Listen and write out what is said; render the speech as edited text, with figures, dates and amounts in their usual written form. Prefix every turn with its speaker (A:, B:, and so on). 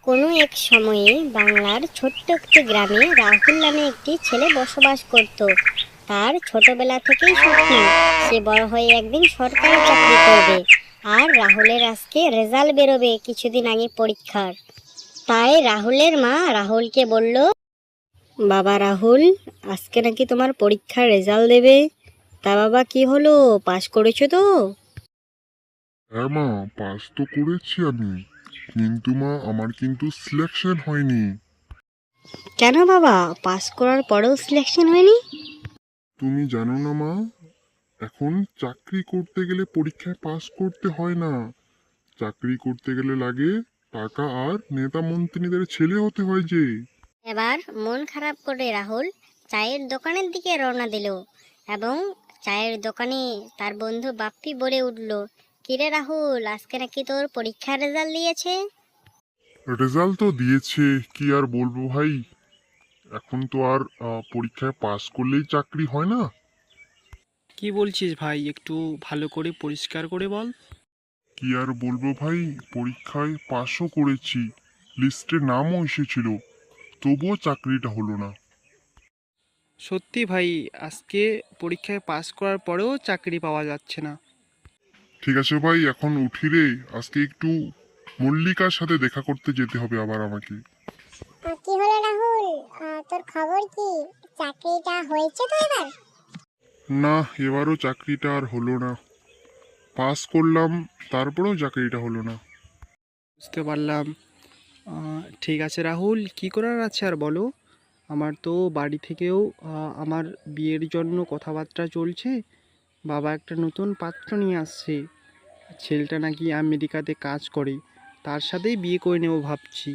A: কোনো এক সময়ে বাংলার ছোট্ট একটি গ্রামে রাহুল নামে একটি ছেলে বসবাস করত। তার ছোটবেলা থেকেই স্বপ্ন সে বড় হয়ে একদিন সরকারি চাকরি করবে। আর রাহুলের আজকে রেজাল্ট বেরোবে কিছুদিন আগে পরীক্ষার। তাই রাহুলের মা রাহুলকে বলল, বাবা রাহুল, আজকে নাকি তোমার পরীক্ষার রেজাল্ট দেবে। তা বাবা, কি হলো, পাশ করেছো তো?
B: হ্যাঁ মা, পাস তো করেছি আমি, কিন্তু মা আমার কিন্তু সিলেকশন হয়নি।
A: কেন বাবা, পাশ করার পরেও সিলেকশন হয়নি?
B: তুমি জানো না মা, এখন চাকরি করতে গেলে পরীক্ষায় পাস করতে হয় না। চাকরি করতে গেলে লাগে টাকা আর নেতা মন্ত্রীদের ছেলে হতে হয় যে।
A: এবার মন খারাপ করে রাহুল চায়ের দোকানের দিকে রওনা দিল এবং চায়ের দোকানে তার বন্ধু বাপ্পি বলে উঠল, কিরে রাহুল, আজকে নাকি তোর পরীক্ষার রেজাল্ট দিয়েছে?
B: রেজাল্ট তো দিয়েছে, কি আর বলবো ভাই। এখন তো আর পরীক্ষায় পাস করলেই চাকরি হয় না।
C: কি বলছিস ভাই, একটু ভালো করে পরিষ্কার করে বল।
B: কি আর বলবো ভাই, পরীক্ষায় পাসও করেছি, লিস্টে নামও এসেছিল, তবুও চাকরিটা হলো না।
C: সত্যি ভাই, আজকে পরীক্ষায় পাস করার পরেও চাকরি পাওয়া যাচ্ছে না।
B: ঠিক আছে ভাই, এখন উঠি রে। আজকে একটু মল্লিকার সাথে দেখা করতে যেতে হবে আবার আমাকে।
D: কি হলো রাহুল? তোর খবর কি? চাকরিটা হয়েছে তো এবার?
B: না, এবারও চাকরিটা আর হলো না। পাস করলাম, তারপরেও চাকরিটা হলো না।
C: বুঝতে পারলাম। ঠিক আছে রাহুল, কি করার আছে আর বলো। আমার তো বাড়ি থেকেও আমার বিয়ের জন্য কথাবার্তা চলছে। বাবা একটা নতুন পাত্র নিয়ে আসছে। ছেলেটা নাকি আমেরিকাতে কাজ করে, তার সাথেই বিয়ে করে নেবো ভাবছি।